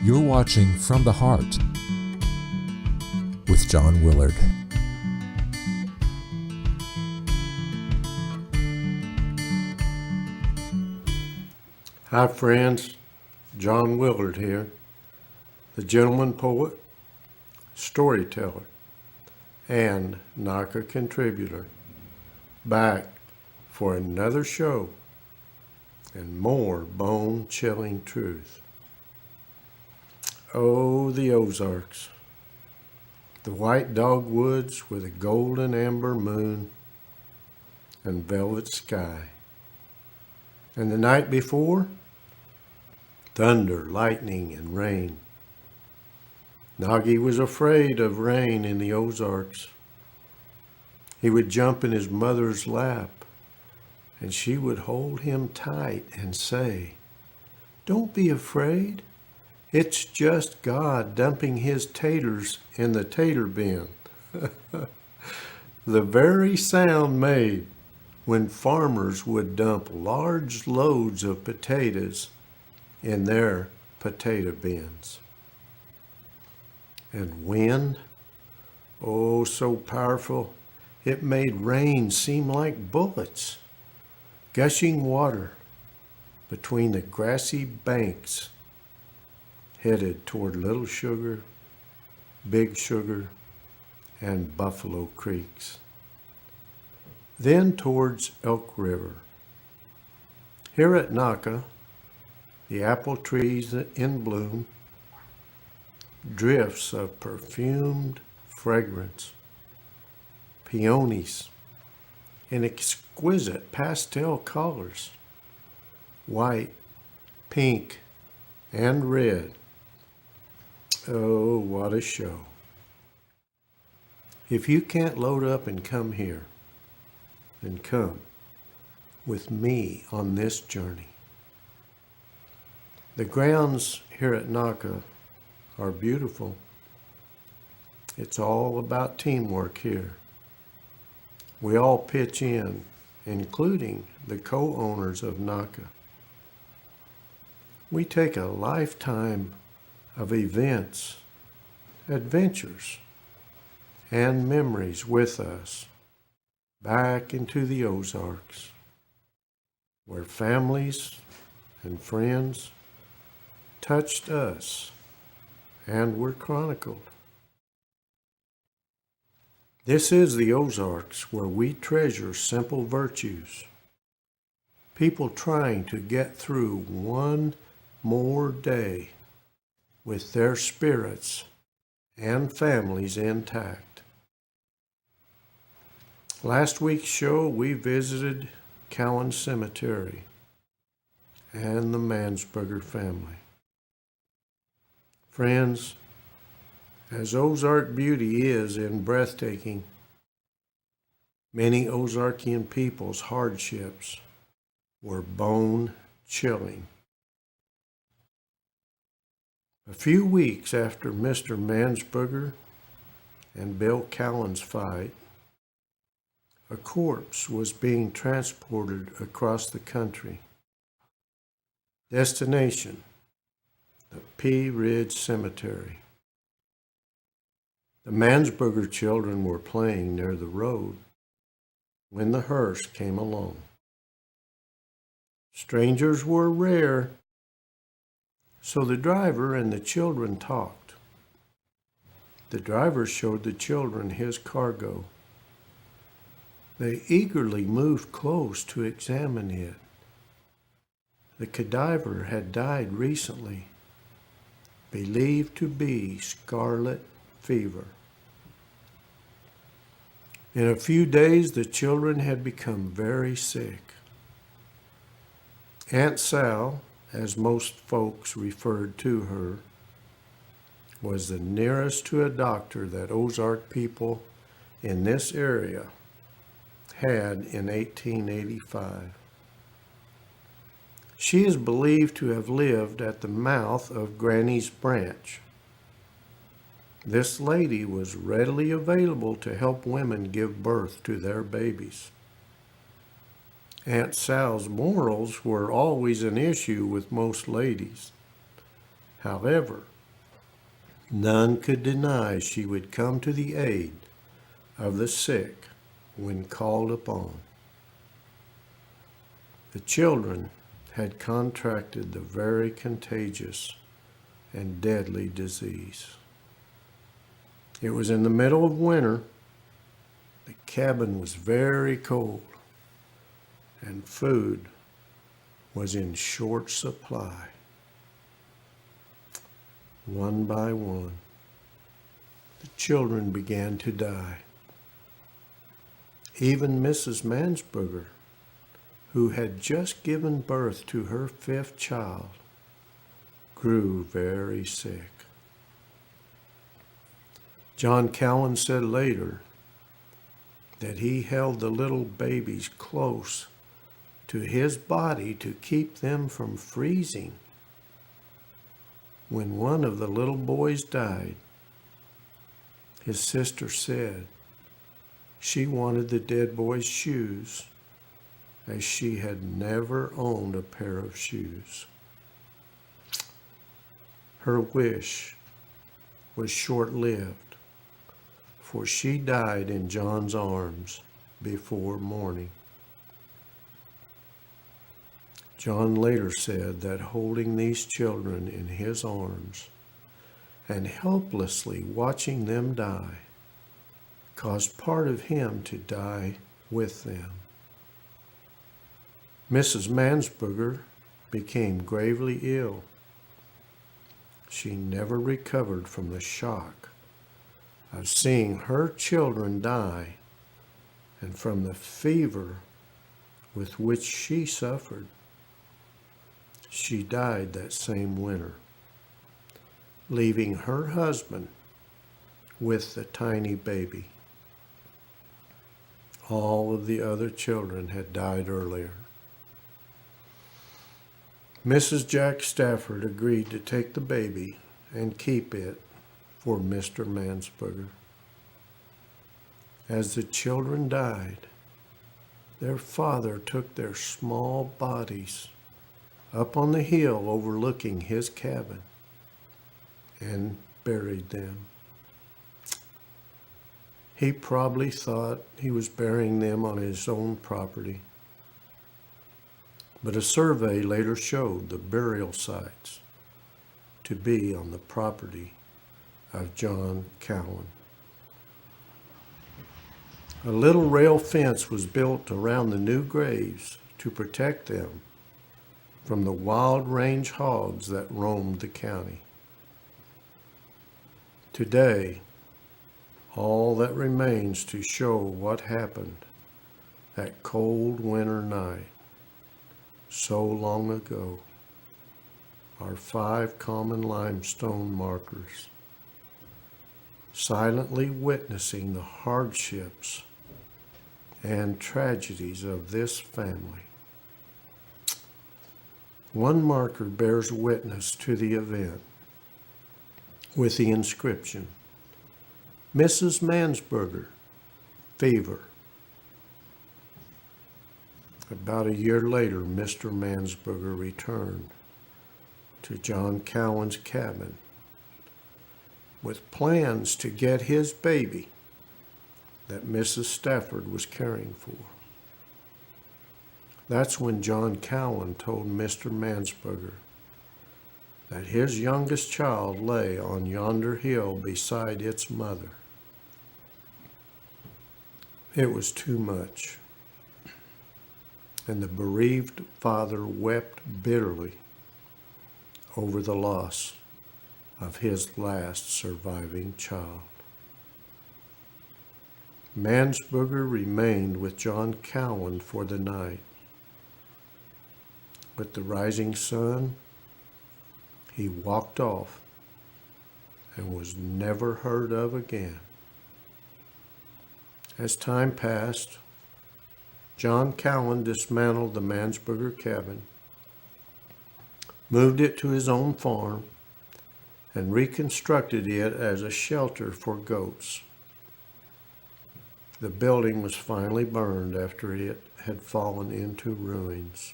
You're watching From the Heart with John Willard. Hi friends, John Willard here, the gentleman poet, storyteller, and NACA contributor, back for another show and more bone-chilling truth. Oh, the Ozarks, the white dogwoods with a golden amber moon and velvet sky. And the night before, thunder, lightning, and rain. Nagi was afraid of rain in the Ozarks. He would jump in his mother's lap, and she would hold him tight and say, "Don't be afraid. It's just God dumping his taters in the tater bin." The very sound made when farmers would dump large loads of potatoes in their potato bins. And wind, oh so powerful, it made rain seem like bullets, gushing water between the grassy banks headed toward Little Sugar, Big Sugar, and Buffalo Creeks. Then towards Elk River. Here at NACA, the apple trees in bloom, drifts of perfumed fragrance, peonies in exquisite pastel colors, white, pink, and red. Oh, what a show. If you can't load up and come here, then come with me on this journey. The grounds here at NACA are beautiful. It's all about teamwork here. We all pitch in, including the co-owners of NACA. We take a lifetime of events, adventures, and memories with us back into the Ozarks, where families and friends touched us and were chronicled. This is the Ozarks, where we treasure simple virtues, people trying to get through one more day with their spirits and families intact. Last week's show, we visited Cowan Cemetery and the Mansberger family. Friends, as Ozark beauty is in breathtaking, many Ozarkian people's hardships were bone-chilling. A few weeks after Mr. Mansberger and Bill Cowan's fight, a corpse was being transported across the country. Destination, the Pea Ridge Cemetery. The Mansberger children were playing near the road when the hearse came along. Strangers were rare, so the driver and the children talked. The driver showed the children his cargo. They eagerly moved close to examine it. The cadaver had died recently, believed to be scarlet fever. In a few days, the children had become very sick. Aunt Sal, as most folks referred to her, was the nearest to a doctor that Ozark people in this area had in 1885. She is believed to have lived at the mouth of Granny's Branch. This lady was readily available to help women give birth to their babies. Aunt Sal's morals were always an issue with most ladies. However, None could deny she would come to the aid of the sick when called upon. The children had contracted the very contagious and deadly disease. It was in the middle of winter. The cabin was very cold, and food was in short supply. One by one, the children began to die. Even Mrs. Mansberger, who had just given birth to her 5th child, grew very sick. John Cowan said later that he held the little babies close to his body to keep them from freezing. When one of the little boys died, his sister said she wanted the dead boy's shoes, as she had never owned a pair of shoes. Her wish was short-lived, for she died in John's arms before morning. John later said that holding these children in his arms and helplessly watching them die caused part of him to die with them. Mrs. Mansberger became gravely ill. She never recovered from the shock of seeing her children die and from the fever with which she suffered. She died that same winter, leaving her husband with the tiny baby. All of the other children had died earlier. Mrs. Jack Stafford agreed to take the baby and keep it for Mr. Mansberger. As the children died, their father took their small bodies up on the hill overlooking his cabin and buried them. He probably thought he was burying them on his own property, but a survey later showed the burial sites to be on the property of John Cowan. A little rail fence was built around the new graves to protect them from the wild range hogs that roamed the county. Today, all that remains to show what happened that cold winter night so long ago are 5 common limestone markers, silently witnessing the hardships and tragedies of this family. One marker bears witness to the event with the inscription, Mrs. Mansberger, fever. About a year later, Mr. Mansberger returned to John Cowan's cabin with plans to get his baby that Mrs. Stafford was caring for. That's when John Cowan told Mr. Mansberger that his youngest child lay on yonder hill beside its mother. It was too much, and the bereaved father wept bitterly over the loss of his last surviving child. Mansberger remained with John Cowan for the night. With the rising sun, he walked off and was never heard of again. As time passed, John Cowan dismantled the Mansberger cabin, moved it to his own farm, and reconstructed it as a shelter for goats. The building was finally burned after it had fallen into ruins.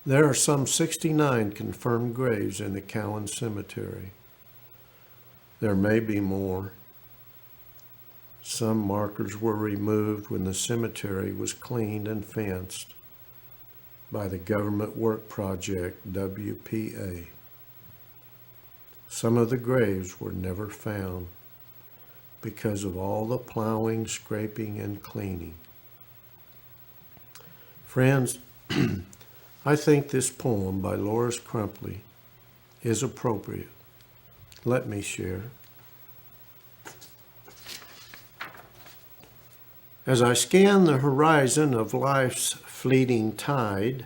There are some 69 confirmed graves in the Cowan Cemetery. There may be more. Some markers were removed when the cemetery was cleaned and fenced by the Government Work Project, WPA. Some of the graves were never found because of all the plowing, scraping, and cleaning. Friends, I think this poem by Loris Crumpley is appropriate. Let me share. As I scan the horizon of life's fleeting tide,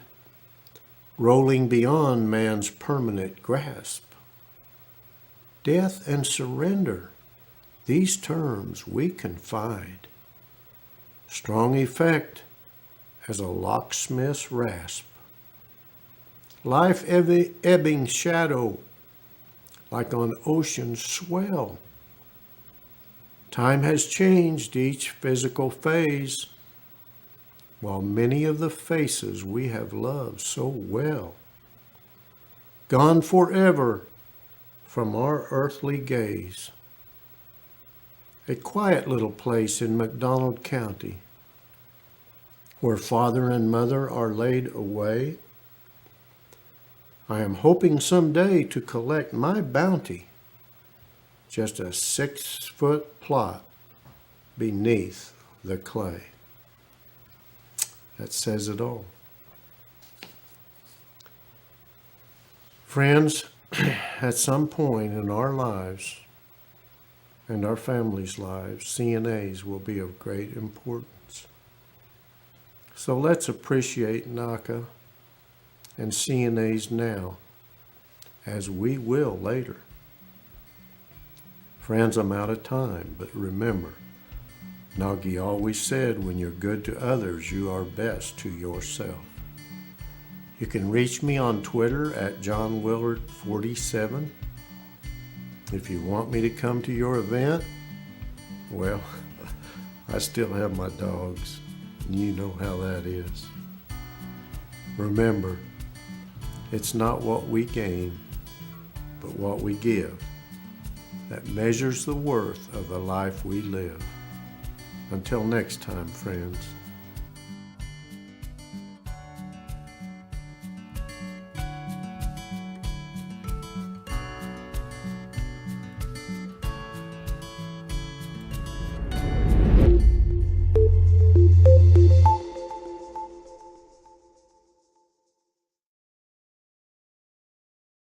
rolling beyond man's permanent grasp, death and surrender, these terms we confide. Strong effect as a locksmith's rasp. Life ebbing shadow like on ocean's swell. Time has changed each physical phase, while many of the faces we have loved so well, gone forever from our earthly gaze. A quiet little place in McDonald County, where father and mother are laid away. I am hoping someday to collect my bounty, just a 6-foot plot beneath the clay. That says it all. Friends, at some point in our lives and our families' lives, CNAs will be of great importance. So let's appreciate NACA and CNAs now, as we will later. Friends, I'm out of time, but remember, Nagi always said, when you're good to others, you are best to yourself. You can reach me on Twitter at JohnWillard47. If you want me to come to your event, well, I still have my dogs, and you know how that is. Remember, it's not what we gain, but what we give that measures the worth of the life we live. Until next time, friends.